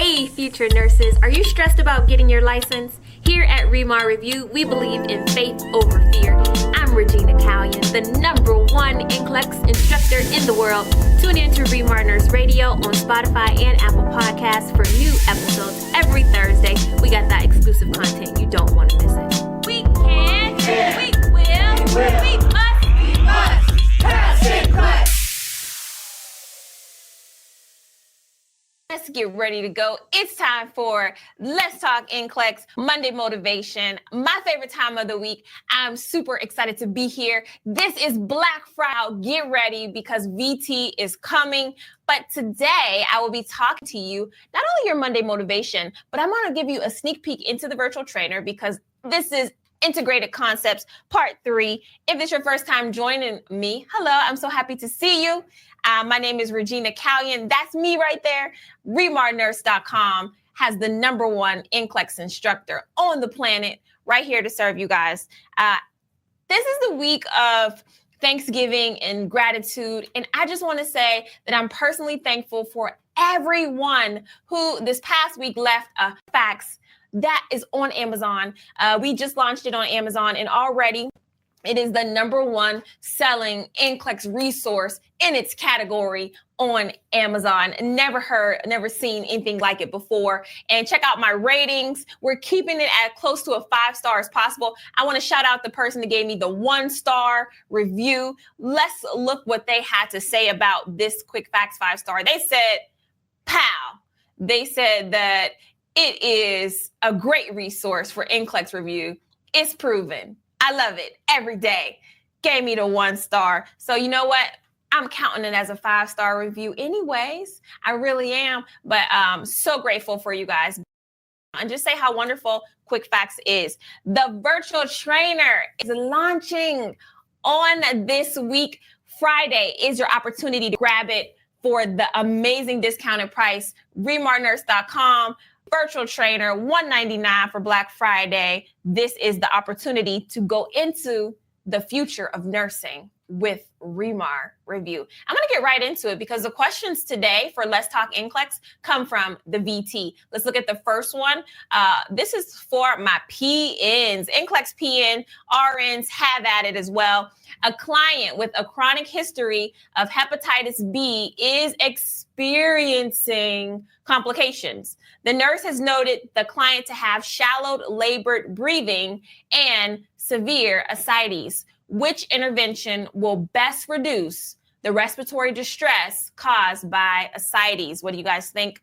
Hey, future nurses, are you stressed about getting your license? Here at Remar Review, we believe in faith over fear. I'm Regina Callion, the #1 NCLEX instructor in the world. Tune in to Remar Nurse Radio on Spotify and Apple Podcasts for new episodes every Thursday. We got that exclusive content. You don't want to miss it. We can, we will, we must pass NCLEX. Let's get ready to go. It's time for Let's Talk NCLEX Monday Motivation, my favorite time of the week. I'm super excited to be here. This is Black Friday. Get ready because VT is coming. But today I will be talking to you, not only your Monday motivation, but I'm going to give you a sneak peek into the virtual trainer because this is Integrated Concepts Part 3. If it's your first time joining me, hello, I'm so happy to see you. My name is Regina Callion. That's me right there. RemarNurse.com has the #1 NCLEX instructor on the planet right here to serve you guys. This is the week of Thanksgiving and gratitude. And I just want to say that I'm personally thankful for everyone who this past week left a fax that is on Amazon. We just launched it on Amazon and already it is the #1 selling NCLEX resource in its category on Amazon. Never seen anything like it before. And check out my ratings. We're keeping it at close to a 5-star as possible. I want to shout out the person that gave me the 1-star review. Let's look what they had to say about this quick facts 5-star. They said, pow. They said that it is a great resource for NCLEX review. It's proven. I love it every day. Gave me the 1-star. So you know what? I'm counting it as a 5-star review anyways. I really am. But I'm so grateful for you guys. And just say how wonderful Quick Facts is. The virtual trainer is launching on this week. Friday is your opportunity to grab it for the amazing discounted price. RemarNurse.com. Virtual trainer, $199 for Black Friday. This is the opportunity to go into the future of nursing with Remar Review. I'm going to get right into it because the questions today for Let's Talk NCLEX come from the VT. Let's look at the first one. This is for my PNs. NCLEX PN, RNs have at it as well. A client with a chronic history of hepatitis B is experiencing complications. The nurse has noted the client to have shallow labored breathing and severe ascites. Which intervention will best reduce the respiratory distress caused by ascites? What do you guys think?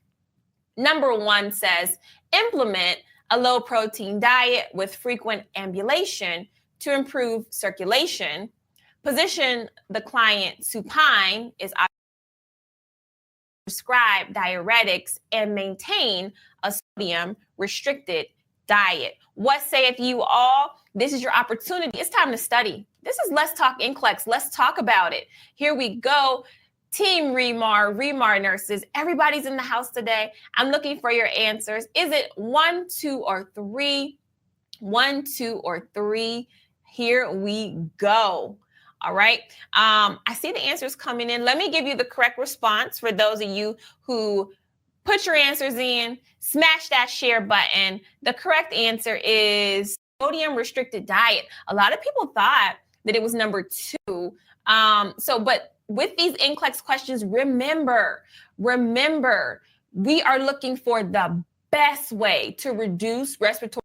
#1 says, implement a low protein diet with frequent ambulation to improve circulation. Position the client supine is prescribe diuretics and maintain a sodium restricted diet. What saith you all? This is your opportunity. It's time to study. This is Let's Talk NCLEX. Let's talk about it. Here we go. Team Remar nurses, everybody's in the house today. I'm looking for your answers. Is it 1, 2, or 3? 1, 2, or 3? Here we go. All right. I see the answers coming in. Let me give you the correct response for those of you who put your answers in. Smash that share button. The correct answer is sodium restricted diet. A lot of people thought that it was #2. But with these NCLEX questions, remember, we are looking for the best way to reduce respiratory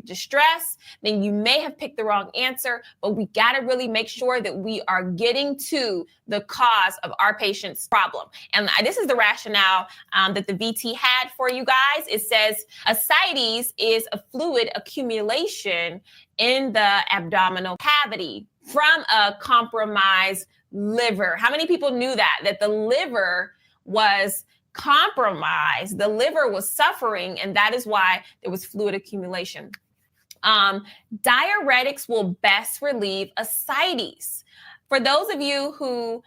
distress. Then you may have picked the wrong answer, but we got to really make sure that we are getting to the cause of our patient's problem. And this is the rationale that the VT had for you guys. It says ascites is a fluid accumulation in the abdominal cavity from a compromised liver. How many people knew that the liver was compromised? The liver was suffering, and that is why there was fluid accumulation. Diuretics will best relieve ascites. For those of you who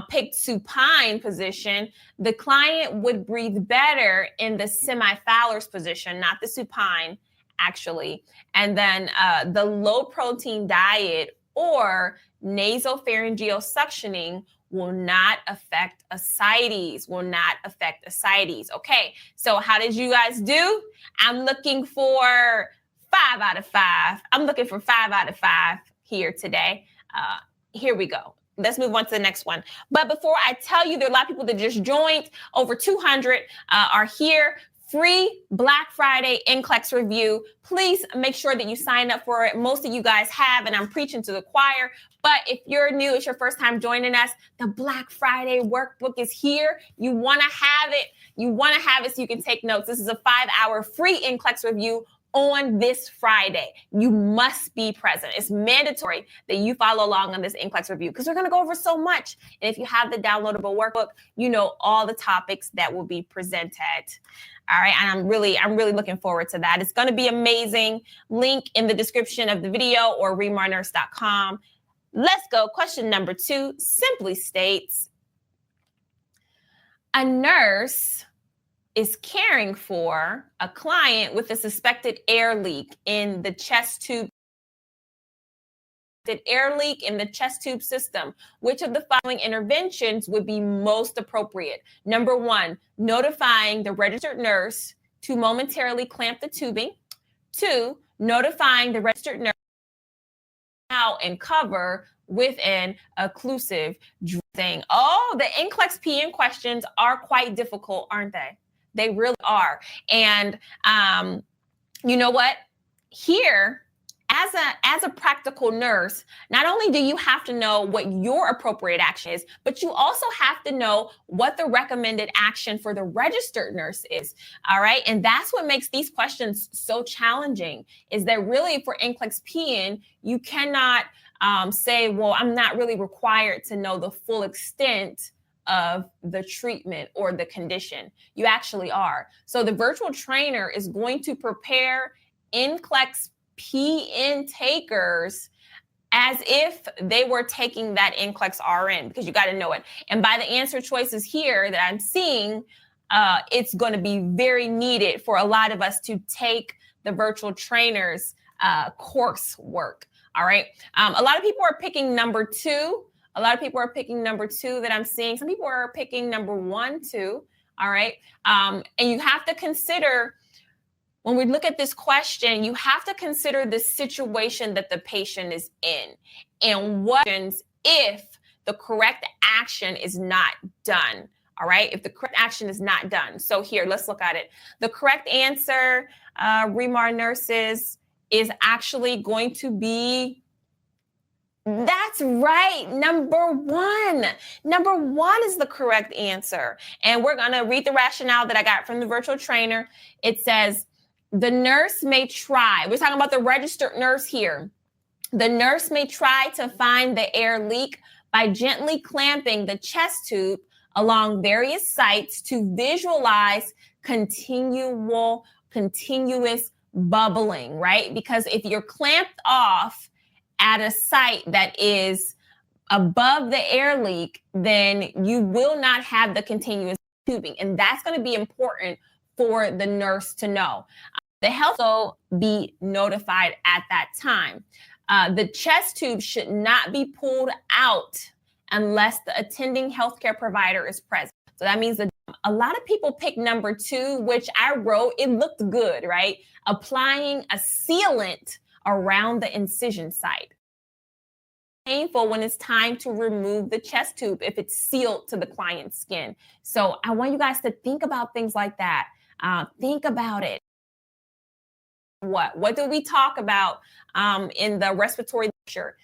picked supine position, the client would breathe better in the semi-Fowler's position, not the supine, actually. And then the low protein diet or nasopharyngeal suctioning will not affect ascites, Okay, so how did you guys do? I'm looking for 5 out of 5. I'm looking for 5 out of 5 here today. Here we go. Let's move on to the next one. But before I tell you, there are a lot of people that just joined. Over 200 are here. Free Black Friday NCLEX review. Please make sure that you sign up for it. Most of you guys have, and I'm preaching to the choir. But if you're new, it's your first time joining us, the Black Friday workbook is here. You want to have it. You want to have it so you can take notes. This is a 5-hour free NCLEX review on this Friday. You must be present. It's mandatory that you follow along on this NCLEX review because we're going to go over so much. And if you have the downloadable workbook, you know all the topics that will be presented. All right. And I'm really looking forward to that. It's going to be amazing. Link in the description of the video or remarnurse.com. Let's go. Question number 2 simply states, a nurse is caring for a client with a suspected air leak in the chest tube. System. Which of the following interventions would be most appropriate? Number 1, notifying the registered nurse to momentarily clamp the tubing. 2, notifying the registered nurse out and cover with an occlusive dressing. Oh, the NCLEX PN questions are quite difficult, aren't they? They really are. And you know what? Here, as a practical nurse, not only do you have to know what your appropriate action is, but you also have to know what the recommended action for the registered nurse is. All right. And that's what makes these questions so challenging, is that really for NCLEX PN, you cannot say, well, I'm not really required to know the full extent of the treatment or the condition. You actually are. So the virtual trainer is going to prepare NCLEX PN takers as if they were taking that NCLEX RN, because you got to know it. And by the answer choices here that I'm seeing, it's going to be very needed for a lot of us to take the virtual trainer's coursework. All right. A lot of people are picking number 2. A lot of people are picking number 2 that I'm seeing. Some people are picking number 1, 2. All right. And you have to consider, when we look at this question, you have to consider the situation that the patient is in and what happens if the correct action is not done. All right. If the correct action is not done. So here, let's look at it. The correct answer, Remar nurses, is actually going to be, that's right, number 1. Number 1 is the correct answer. And we're going to read the rationale that I got from the virtual trainer. It says, the nurse may try, we're talking about the registered nurse here. The nurse may try to find the air leak by gently clamping the chest tube along various sites to visualize continuous bubbling, right? Because if you're clamped off at a site that is above the air leak, then you will not have the continuous tubing. And that's going to be important for the nurse to know. The health will be notified at that time. The chest tube should not be pulled out unless the attending healthcare provider is present. So that means that a lot of people pick number 2, which I wrote, it looked good, right? Applying a sealant around the incision site. Painful when it's time to remove the chest tube if it's sealed to the client's skin. So I want you guys to think about things like that. Think about it. What do we talk about in the respiratory lecture?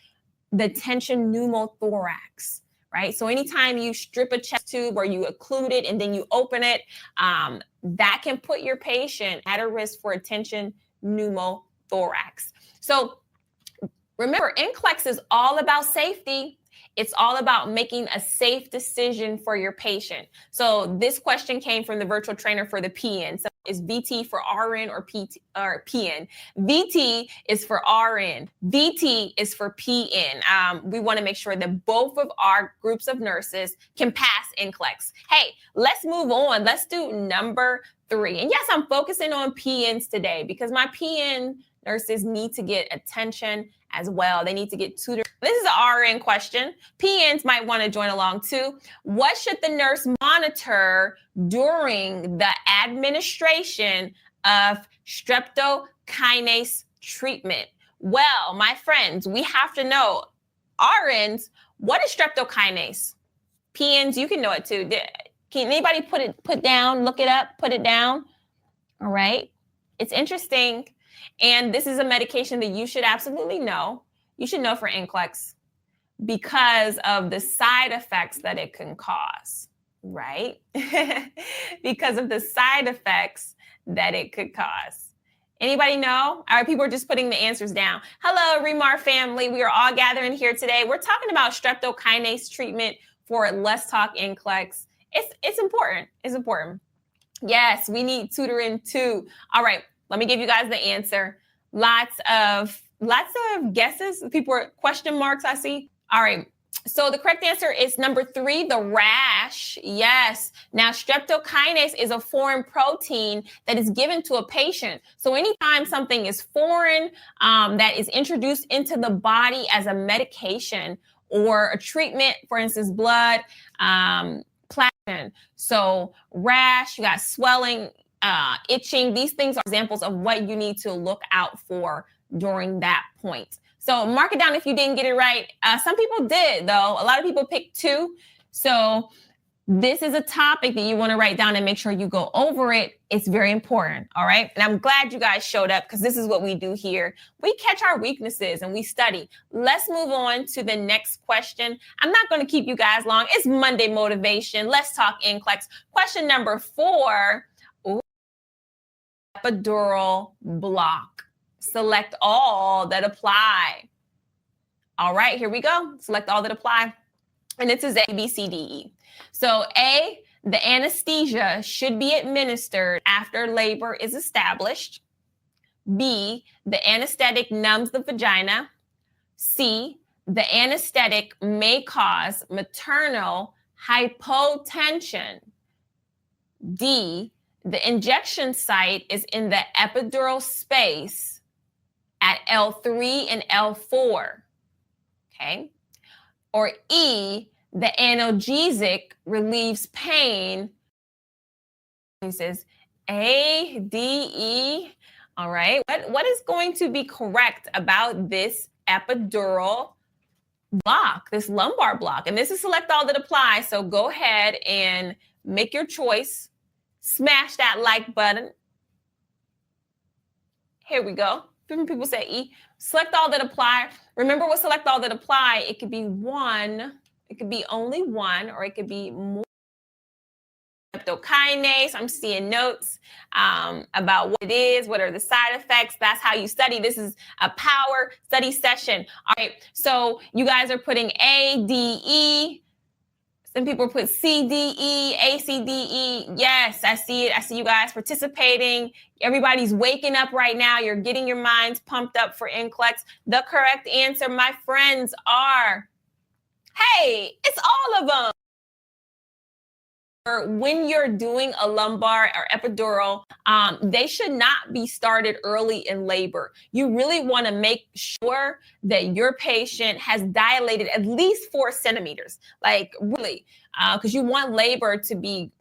The tension pneumothorax, right? So anytime you strip a chest tube or you occlude it and then you open it, that can put your patient at a risk for a tension pneumothorax. So remember, NCLEX is all about safety. It's all about making a safe decision for your patient. So this question came from the virtual trainer for the PN. So is VT for RN or PN? VT is for RN. VT is for PN. We want to make sure that both of our groups of nurses can pass NCLEX. Hey, let's move on. Let's do number 3. And yes, I'm focusing on PNs today because my PN nurses need to get attention as well. They need to get tutored. This is an RN question. PNs might want to join along too. What should the nurse monitor during the administration of streptokinase treatment? Well, my friends, we have to know, RNs, what is streptokinase? PNs, you can know it too. Can anybody put down, look it up, put it down? All right. It's interesting. And this is a medication that you should absolutely know. You should know for NCLEX because of the side effects that it can cause, right? Because of the side effects that it could cause. Anybody know? All right, people are just putting the answers down. Hello, Remar family. We are all gathering here today. We're talking about streptokinase treatment for Let's Talk NCLEX. It's important. It's important. Yes, we need tutoring too. All right, let me give you guys the answer. Lots of guesses. People are question marks, I see. All right. So the correct answer is number 3, the rash. Yes. Now, streptokinase is a foreign protein that is given to a patient. So anytime something is foreign that is introduced into the body as a medication or a treatment, for instance, blood, plasma. So rash, you got swelling, itching. These things are examples of what you need to look out for during that point. So mark it down if you didn't get it right. Some people did, though. A lot of people picked 2. So this is a topic that you want to write down and make sure you go over it. It's very important. All right. And I'm glad you guys showed up because this is what we do here. We catch our weaknesses and we study. Let's move on to the next question. I'm not going to keep you guys long. It's Monday motivation. Let's talk NCLEX. Question number 4. Epidural block. Select all that apply. All right, here we go. Select all that apply. And this is A, B, C, D, E. So A, the anesthesia should be administered after labor is established. B, the anesthetic numbs the vagina. C, the anesthetic may cause maternal hypotension. D, the injection site is in the epidural space at L3 and L4, okay? Or E, the analgesic relieves pain. It says A, D, E. All right, what is going to be correct about this epidural block, this lumbar block? And this is select all that apply, so go ahead and make your choice. Smash that like button. Here we go. Different people say E. Select all that apply. Remember what select all that apply. It could be one. It could be only one, or it could be more. Streptokinase. I'm seeing notes about what it is. What are the side effects? That's how you study. This is a power study session. All right. So you guys are putting A, D, E. Some people put C, D, E, A, C, D, E. Yes, I see it. I see you guys participating. Everybody's waking up right now. You're getting your minds pumped up for NCLEX. The correct answer, my friends, are, hey, it's all of them. When you're doing a lumbar or epidural, they should not be started early in labor. You really want to make sure that your patient has dilated at least 4 centimeters, like really, because you want labor to be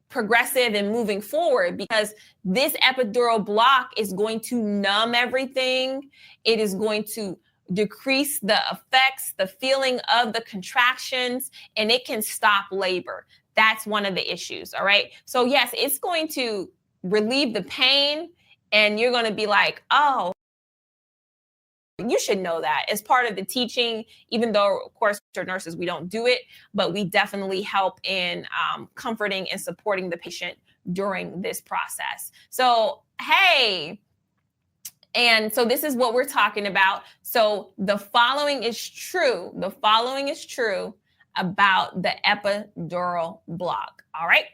progressive and moving forward, because this epidural block is going to numb everything. It is going to decrease the effects, the feeling of the contractions, and it can stop labor. That's one of the issues, all right? So yes, it's going to relieve the pain, and you're going to be like, oh, you should know that as part of the teaching, even though, of course, for nurses, we don't do it, but we definitely help in comforting and supporting the patient during this process. So, hey, and so this is what we're talking about. So the following is true. The following is true about the epidural block. All right.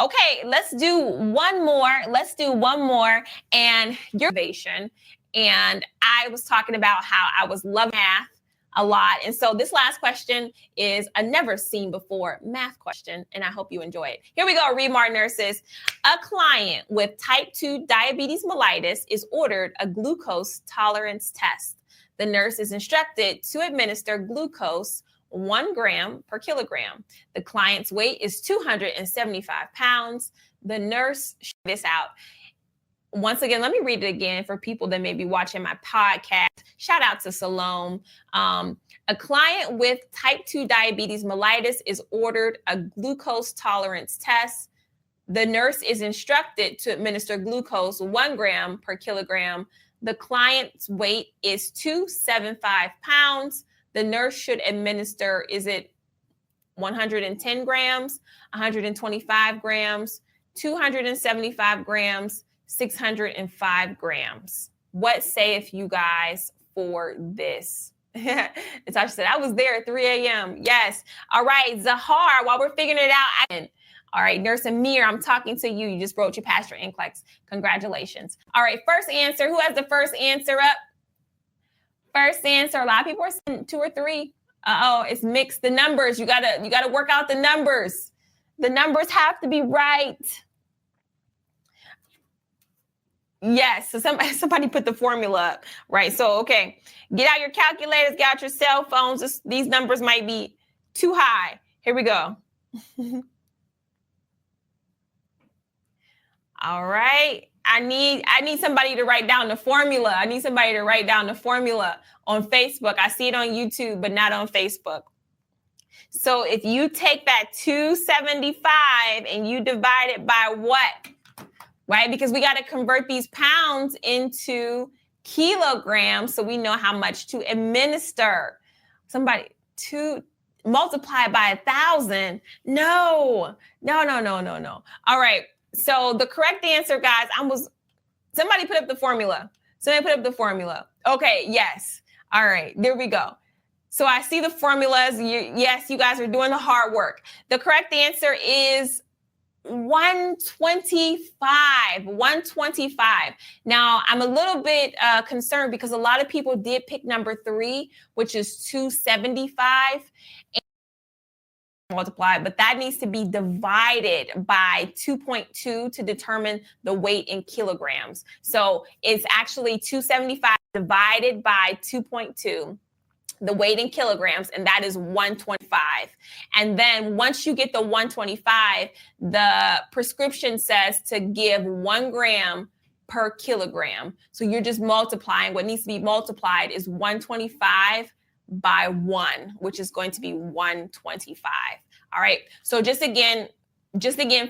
Okay, let's do one more. Let's do one more. And your motivation. And I was talking about how I was loving math a lot. And so this last question is a never seen before math question, and I hope you enjoy it. Here we go, Remar nurses. A client with type 2 diabetes mellitus is ordered a glucose tolerance test. the nurse is instructed to administer glucose 1 gram per kilogram. The client's weight is 275 pounds. The nurse, this out. Once again, let me read it again for people that may be watching my podcast. Shout out to Salome. A client with type 2 diabetes mellitus is ordered a glucose tolerance test. The nurse is instructed to administer glucose 1 gram per kilogram. The client's weight is 275 pounds. The nurse should administer, is it 110 grams, 125 grams, 275 grams, 605 grams? What sayeth you guys for this? Natasha said, I was there at 3 a.m. Yes. All right, Zahar, while we're figuring it out. All right, Nurse Amir, I'm talking to you. You just wrote you past your NCLEX. Congratulations. All right, first answer. Who has the first answer up? First answer. A lot of people are saying 2 or 3. Uh-oh, it's mixed. The numbers. You gotta work out the numbers. The numbers have to be right. Yes, so somebody put the formula up, right? So, okay, get out your calculators, get out your cell phones. These numbers might be too high. Here we go. All right, I need somebody to write down the formula. I need somebody to write down the formula on Facebook. I see it on YouTube, but not on Facebook. So if you take that 275 and you divide it by what? Right? Because we got to convert these pounds into kilograms so we know how much to administer. Somebody to multiply by 1,000. No. All right. So the correct answer, guys, somebody put up the formula. Okay. Yes. All right. There we go. So I see the formulas. Yes, you guys are doing the hard work. The correct answer is 125. Now, I'm a little bit concerned because a lot of people did pick number 3, which is 275 and multiply, but that needs to be divided by 2.2 to determine the weight in kilograms. So it's actually 275 divided by 2.2. The weight in kilograms, and that is 125. And then once you get the 125, the prescription says to give 1 gram per kilogram. So you're just multiplying. What needs to be multiplied is 125 by 1, which is going to be 125. All right. So just again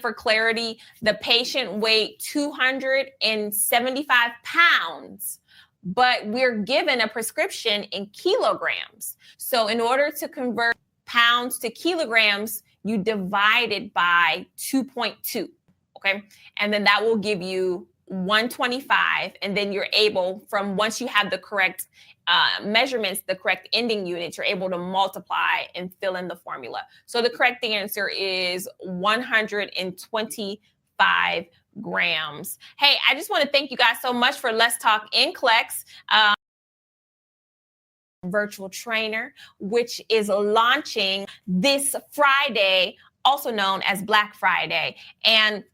for clarity, the patient weighed 275 pounds. But we're given a prescription in kilograms. So in order to convert pounds to kilograms, you divide it by 2.2, okay? And then that will give you 125. And then you're able, once you have the correct measurements, the correct ending units, you're able to multiply and fill in the formula. So the correct answer is 125 grams. Hey, I just want to thank you guys so much for Let's Talk NCLEX virtual trainer, which is launching this Friday, also known as Black Friday. And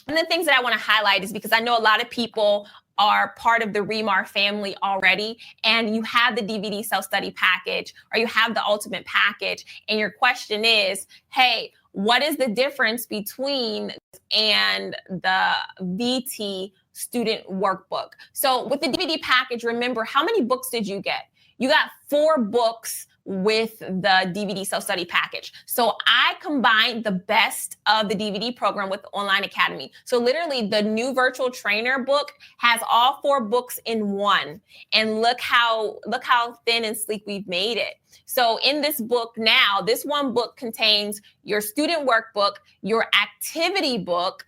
one of the things that I want to highlight is because I know a lot of people are part of the Remar family already, and you have the DVD self-study package or you have the ultimate package, and your question is, hey, what is the difference between and the VT student workbook? So with the DVD package, remember, how many books did you get? You got 4 books with the DVD self-study package. So I combined the best of the DVD program with the Online Academy. So literally the new virtual trainer book has all 4 books in one. And look how thin and sleek we've made it. So in this book now, this one book contains your student workbook, your activity book,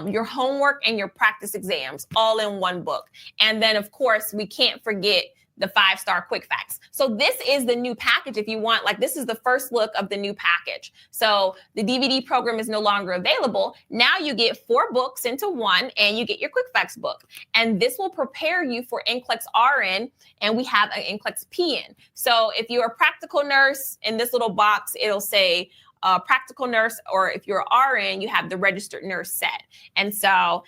your homework, and your practice exams all in one book. And then of course, we can't forget the 5-star quick facts. So this is the new package. If you want, this is the first look of the new package. So the DVD program is no longer available. Now you get 4 books into one, and you get your quick facts book. And this will prepare you for NCLEX RN, and we have an NCLEX PN. So if you're a practical nurse, in this little box, it'll say, a practical nurse, or if you're RN, you have the registered nurse set. And so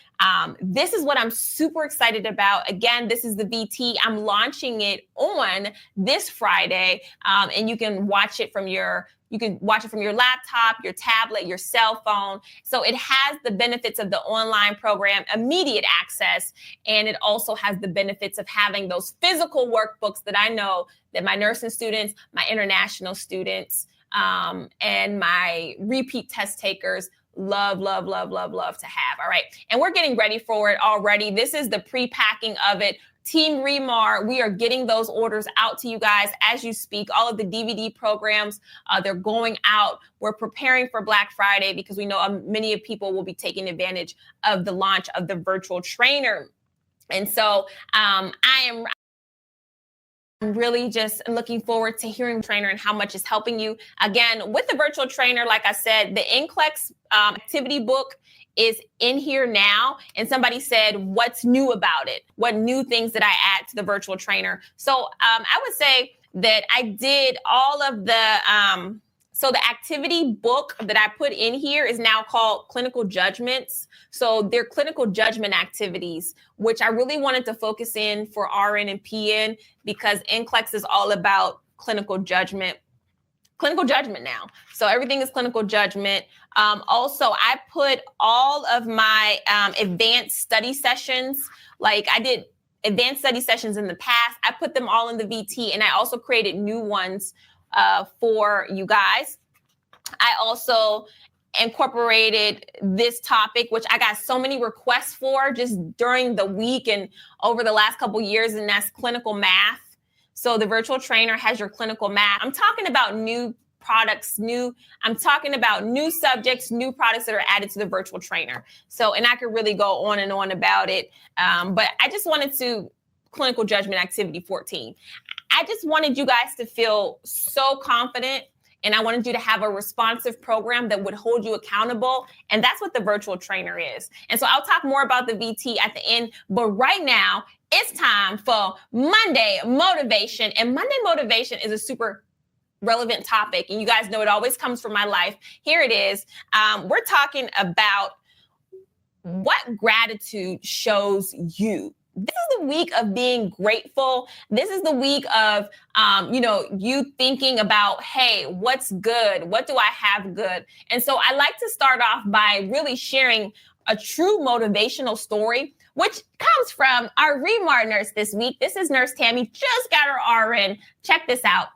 this is what I'm super excited about. Again, this is the VT. I'm launching it on this Friday, and you can watch it from your laptop, your tablet, your cell phone. So it has the benefits of the online program, immediate access, and it also has the benefits of having those physical workbooks that I know that my nursing students, my international students, and my repeat test takers love to have. All right. And we're getting ready for it already. This is the pre-packing of it. Team Remar, we are getting those orders out to you guys as you speak. All of the DVD programs, they're going out. We're preparing for Black Friday because we know many of people will be taking advantage of the launch of the virtual trainer. And so I'm really just looking forward to hearing the trainer and how much it's helping you. Again, with the virtual trainer, like I said, the NCLEX activity book is in here now. And somebody said, what's new about it? What new things did I add to the virtual trainer? So I would say that I did all of the, so the activity book that I put in here is now called Clinical Judgments. So they're clinical judgment activities, which I really wanted to focus in for RN and PN because NCLEX is all about clinical judgment now. So everything is clinical judgment. Also, I put all of my advanced study sessions, like I did advanced study sessions in the past. I put them all in the VT, and I also created new ones for you guys. I also incorporated this topic, which I got so many requests for just during the week and over the last couple of years, and that's clinical math. So the virtual trainer has your clinical math. I'm talking about new products, I'm talking about new subjects, new products that are added to the virtual trainer. So, and I could really go on and on about it. But I just wanted to clinical judgment activity 14. I just wanted you guys to feel so confident, and I wanted you to have a responsive program that would hold you accountable. And that's what the virtual trainer is. And so I'll talk more about the VT at the end. But right now, it's time for Monday Motivation. And Monday Motivation is a super relevant topic. And you guys know it always comes from my life. Here it is. We're talking about what gratitude shows you. This is the week of being grateful. This is the week of, you thinking about, hey, what's good? What do I have good? And so I like to start off by really sharing a true motivational story, which comes from our Remar nurse this week. This is Nurse Tammy, just got her RN. Check this out.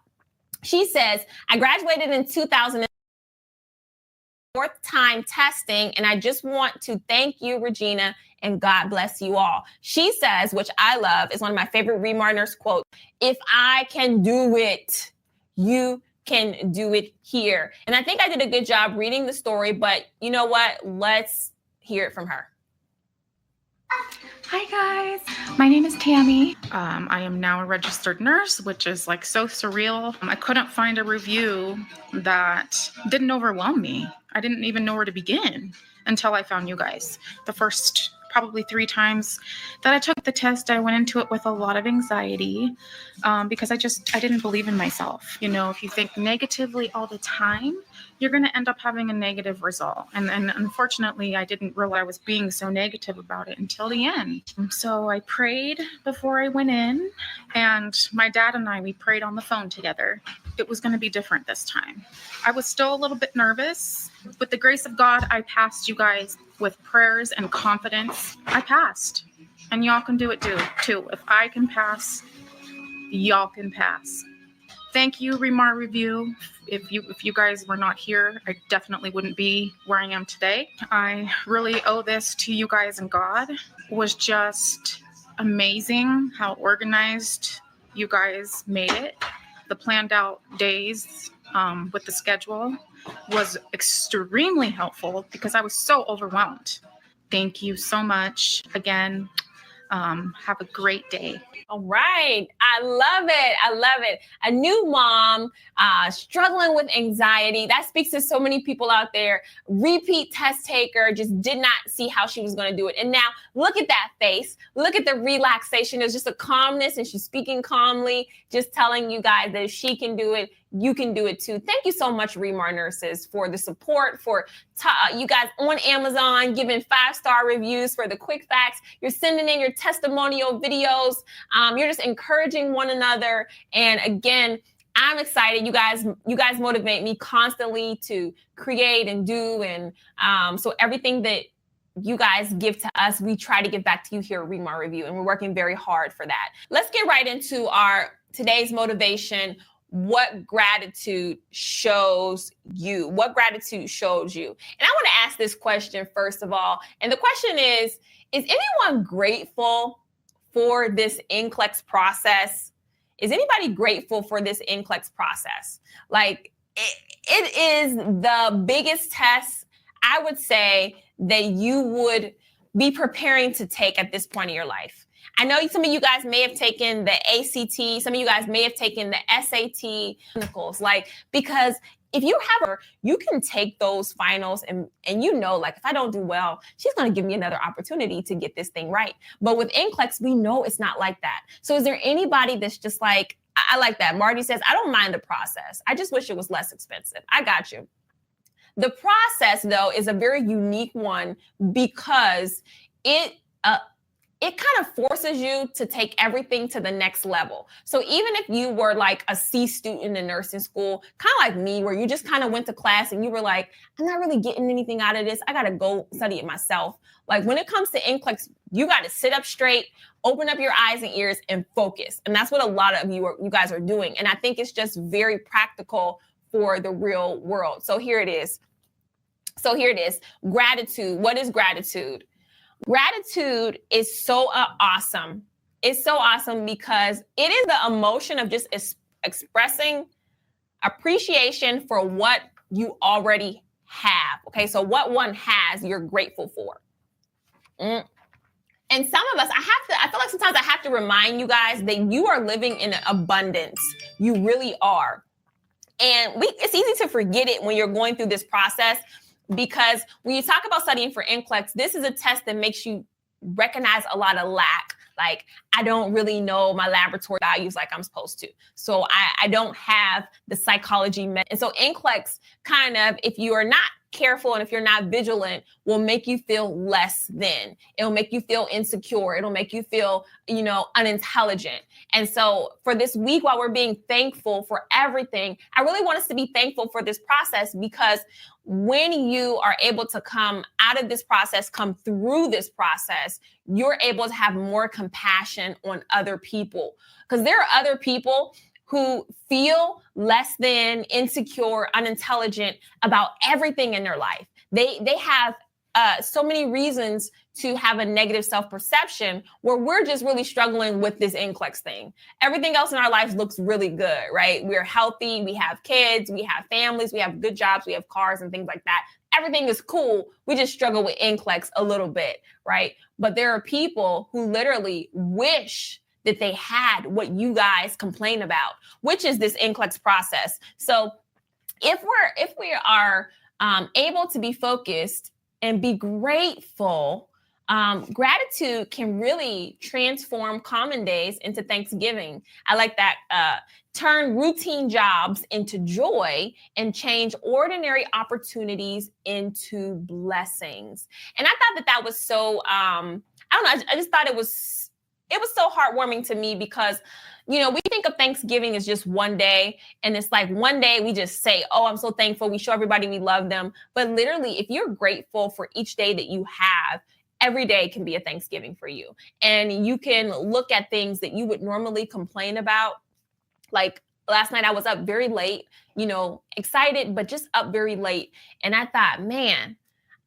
She says, I graduated in 2000. Fourth time testing, and I just want to thank you, Regina, and God bless you all. She says, which I love, is one of my favorite Remar nurse quotes, if I can do it, you can do it here. And I think I did a good job reading the story, but you know what? Let's hear it from her. Hi guys, my name is Tammy. I am now a registered nurse, which is like so surreal. I couldn't find a review that didn't overwhelm me. I didn't even know where to begin until I found you guys. The first probably 3 times that I took the test, I went into it with a lot of anxiety because I didn't believe in myself. You know, if you think negatively all the time, you're going to end up having a negative result. And unfortunately, I didn't realize I was being so negative about it until the end. So I prayed before I went in, and my dad and we prayed on the phone together. It was going to be different this time. I was still a little bit nervous. With the grace of God, I passed, you guys, with prayers and confidence. I passed, and y'all can do it too. If I can pass, y'all can pass. Thank you, Remar Review. If you guys were not here, I definitely wouldn't be where I am today. I really owe this to you guys, and God. It was just amazing how organized you guys made it. The planned out days with the schedule was extremely helpful because I was so overwhelmed. Thank you so much. Again, have a great day. All right. I love it. I love it. A new mom struggling with anxiety. That speaks to so many people out there. Repeat test taker, just did not see how she was going to do it. And now look at that face. Look at the relaxation. There's just a calmness, and she's speaking calmly, just telling you guys that if she can do it, you can do it too. Thank you so much, Remar Nurses, for the support, for you guys on Amazon giving 5-star reviews for the quick facts. You're sending in your testimonial videos. You're just encouraging one another. And again, I'm excited. You guys motivate me constantly to create and do. And so everything that you guys give to us, we try to give back to you here at Remar Review, and we're working very hard for that. Let's get right into our today's motivation. What gratitude shows you? What gratitude shows you? And I want to ask this question first of all. And the question is anyone grateful for this NCLEX process? Is anybody grateful for this NCLEX process? Like, it is the biggest test, I would say, that you would be preparing to take at this point in your life. I know some of you guys may have taken the ACT, some of you guys may have taken the SAT, because if you have you can take those finals and you know, like, if I don't do well, she's going to give me another opportunity to get this thing right. But with NCLEX, we know it's not like that. So is there anybody that's just like, I like that. Marty says, I don't mind the process. I just wish it was less expensive. I got you. The process, though, is a very unique one because it kind of forces you to take everything to the next level. So even if you were like a C student in nursing school, kind of like me, where you just kind of went to class and you were like, I'm not really getting anything out of this. I got to go study it myself. Like, when it comes to NCLEX, you got to sit up straight, open up your eyes and ears, and focus. And that's what a lot of you guys are doing. And I think it's just very practical for the real world. So here it is. Gratitude. What is gratitude? Gratitude is so awesome. It's so awesome because it is the emotion of just expressing appreciation for what you already have. Okay, so what one has, you're grateful for. And some of us, I feel like sometimes I have to remind you guys that you are living in abundance. You really are. And it's easy to forget it when you're going through this process, because when you talk about studying for NCLEX, this is a test that makes you recognize a lot of lack. Like, I don't really know my laboratory values like I'm supposed to. So I don't have the psychology. And so NCLEX kind of, if you are not careful and if you're not vigilant, will make you feel less than. It'll make you feel insecure. It'll make you feel, unintelligent. And so for this week, while we're being thankful for everything, I really want us to be thankful for this process, because when you are able to come out of this process, come through this process, you're able to have more compassion on other people. Because there are other people who feel less than, insecure, unintelligent about everything in their life. They have so many reasons to have a negative self-perception, where we're just really struggling with this NCLEX thing. Everything else in our lives looks really good, right? We're healthy, we have kids, we have families, we have good jobs, we have cars and things like that. Everything is cool. We just struggle with NCLEX a little bit, right? But there are people who literally wish that they had what you guys complain about, which is this NCLEX process. So if we are able to be focused and be grateful, gratitude can really transform common days into Thanksgiving. I like that. Turn routine jobs into joy and change ordinary opportunities into blessings. And I thought that was so, I don't know, I just thought it was so heartwarming to me, because, we think of Thanksgiving as just one day, and it's like one day we just say, oh, I'm so thankful. We show everybody we love them. But literally, if you're grateful for each day that you have, every day can be a Thanksgiving for you. And you can look at things that you would normally complain about. Like last night, I was up very late, excited, but just up very late. And I thought, man,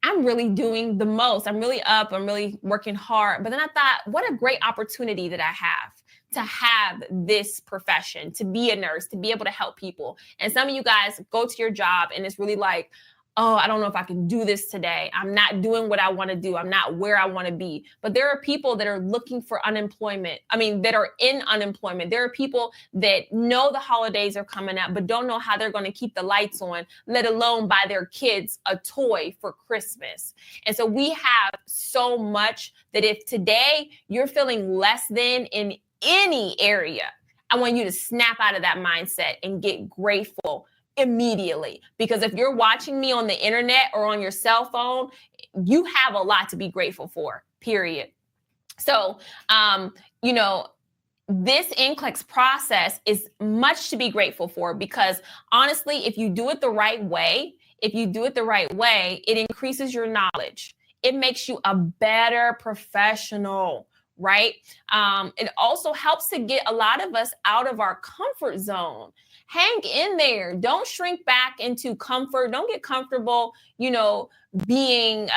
I'm really doing the most. I'm really up. I'm really working hard. But then I thought, what a great opportunity that I have to have this profession, to be a nurse, to be able to help people. And some of you guys go to your job and it's really like, oh, I don't know if I can do this today. I'm not doing what I want to do. I'm not where I want to be. But there are people that are looking for unemployment. That are in unemployment. There are people that know the holidays are coming up, but don't know how they're going to keep the lights on, let alone buy their kids a toy for Christmas. And so we have so much that if today you're feeling less than in any area, I want you to snap out of that mindset and get grateful immediately. Because if you're watching me on the internet or on your cell phone, you have a lot to be grateful for, period. So, this NCLEX process is much to be grateful for, because honestly, if you do it the right way, it increases your knowledge. It makes you a better professional, right? It also helps to get a lot of us out of our comfort zone. Hang in there. Don't shrink back into comfort. Don't get comfortable, being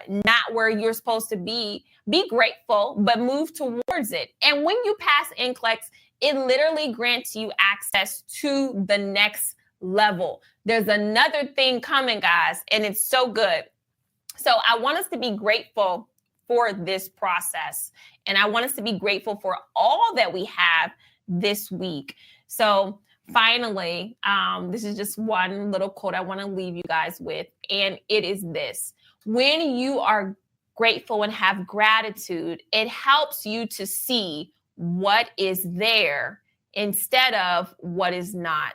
not where you're supposed to be. Be grateful, but move towards it. And when you pass NCLEX, it literally grants you access to the next level. There's another thing coming, guys, and it's so good. So I want us to be grateful for this process. And I want us to be grateful for all that we have this week. So finally, this is just one little quote I want to leave you guys with. And it is this: when you are grateful and have gratitude, it helps you to see what is there instead of what is not.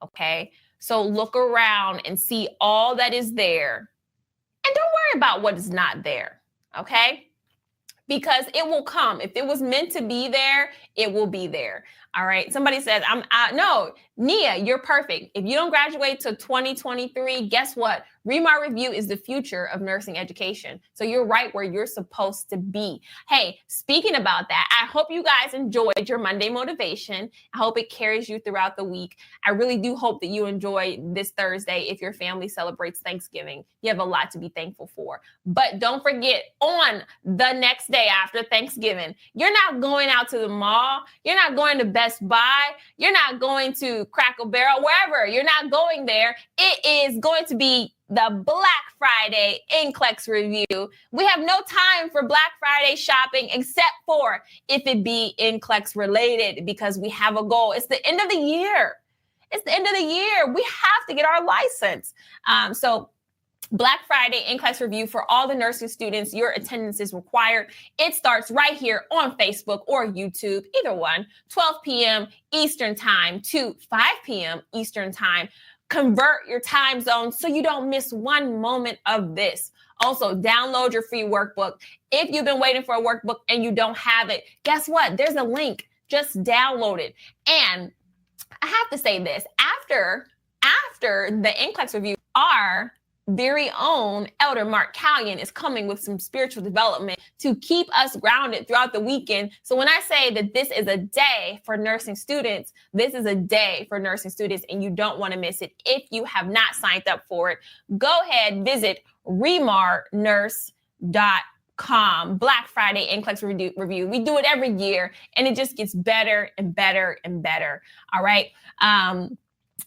Okay? So look around and see all that is there. And don't worry about what is not there. Okay? Because it will come. If it was meant to be there, it will be there. All right. Somebody says, no, Nia, you're perfect. If you don't graduate till 2023, guess what? Remar Review is the future of nursing education. So you're right where you're supposed to be. Hey, speaking about that, I hope you guys enjoyed your Monday motivation. I hope it carries you throughout the week. I really do hope that you enjoy this Thursday. If your family celebrates Thanksgiving, you have a lot to be thankful for. But don't forget, on the next day after Thanksgiving, you're not going out to the mall. You're not going to Best Buy. You're not going to Cracker Barrel, wherever. You're not going there. It is going to be the Black Friday NCLEX review. We have no time for Black Friday shopping except for if it be NCLEX related, because we have a goal. It's the end of the year. We have to get our license. So Black Friday NCLEX review for all the nursing students. Your attendance is required. It starts right here on Facebook or YouTube, either one, 12 p.m. Eastern time to 5 p.m. Eastern time. Convert your time zone so you don't miss one moment of this. Also, download your free workbook. If you've been waiting for a workbook and you don't have it, guess what? There's a link. Just download it. And I have to say this, after the NCLEX review, our very own Elder Mark Callion is coming with some spiritual development to keep us grounded throughout the weekend. So when I say that this is a day for nursing students, this is a day for nursing students, and you don't want to miss it. If you have not signed up for it, go ahead, visit remarnurse.com. Black Friday NCLEX review. We do it every year, and it just gets better and better and better. All right.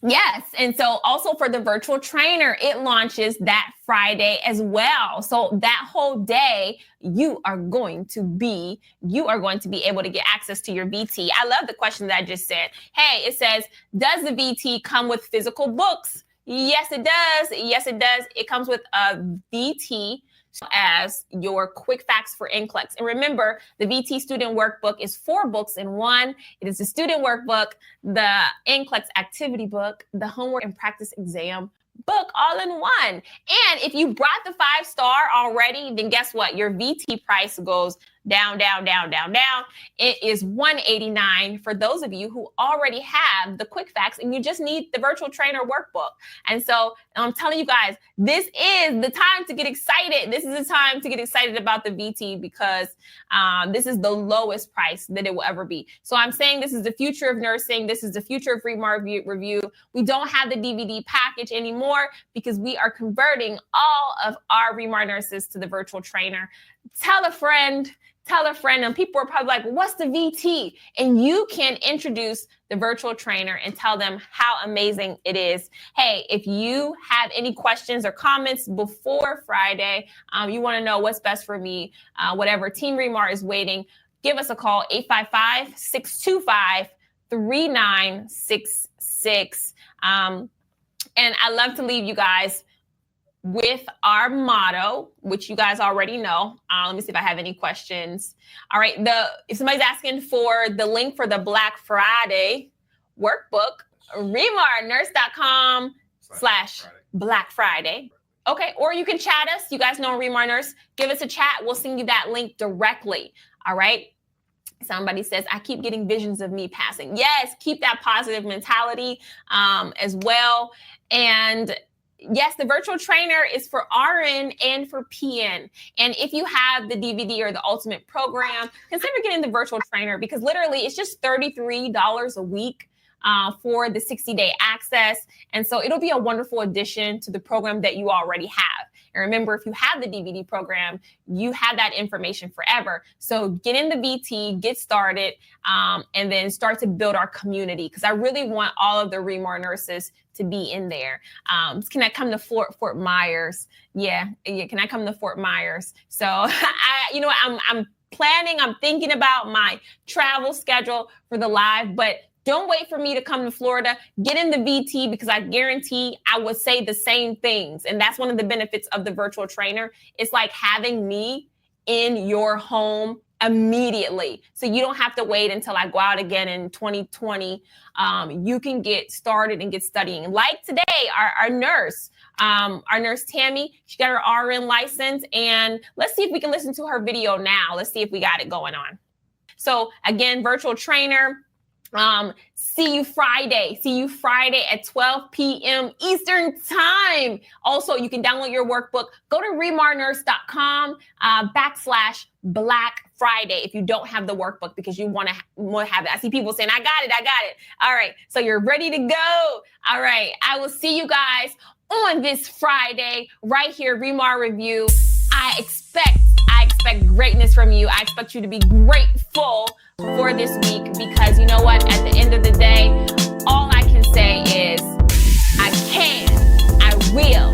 Yes. And so also for the virtual trainer, it launches that Friday as well. So that whole day, you are going to be able to get access to your VT. I love the question that I just said. Hey, it says, does the VT come with physical books? Yes, it does. Yes, it does. It comes with a VT as your quick facts for NCLEX. And remember, the VT student workbook is 4 books in one. It is the student workbook, the NCLEX activity book, the homework and practice exam book, all in one. And if you brought the 5-star already, then guess what? Your VT price goes down, down, down, down, down. It is $189 for those of you who already have the quick facts and you just need the virtual trainer workbook. And so I'm telling you guys, this is the time to get excited. This is the time to get excited about the VT, because this is the lowest price that it will ever be. So I'm saying this is the future of nursing. This is the future of Remar Review. We don't have the DVD package anymore because we are converting all of our Remar nurses to the virtual trainer. Tell a friend, and people are probably like, what's the VT? And you can introduce the virtual trainer and tell them how amazing it is. Hey, if you have any questions or comments before Friday, you want to know what's best for me, whatever, Team Remar is waiting, give us a call, 855-625-3966. And I love to leave you guys with our motto, which you guys already know. Let me see if I have any questions. All right. If somebody's asking for the link for the Black Friday workbook, remarnurse.com/Black Friday. Okay. Or you can chat us. You guys know Remar Nurse. Give us a chat. We'll send you that link directly. All right. Somebody says, I keep getting visions of me passing. Yes, keep that positive mentality as well. And yes, the virtual trainer is for RN and for PN. And if you have the DVD or the Ultimate program, consider getting the virtual trainer, because literally it's just $33 a week for the 60-day access. And so it'll be a wonderful addition to the program that you already have. And remember, if you have the DVD program, you have that information forever. So get in the VT, get started, and then start to build our community, because I really want all of the Remar nurses to be in there. Can I come to Fort Myers? Yeah. Can I come to Fort Myers? So I'm thinking about my travel schedule for the live, but don't wait for me to come to Florida. Get in the VT, because I guarantee I would say the same things. And that's one of the benefits of the virtual trainer. It's like having me in your home immediately. So you don't have to wait until I go out again in 2020. You can get started and get studying. Like today, our nurse Tammy, she got her RN license. And let's see if we can listen to her video now. Let's see if we got it going on. So again, virtual trainer. See you Friday at 12 p.m. Eastern time. Also, you can download your workbook. Go to remarnurse.com /Black Friday if you don't have the workbook, because you want to have it. I see people saying, I got it. All right. So you're ready to go. All right. I will see you guys on this Friday right here, Remar Review. I expect greatness from you. I expect you to be grateful for this week, because you know what? At the end of the day, all I can say is I can, I will,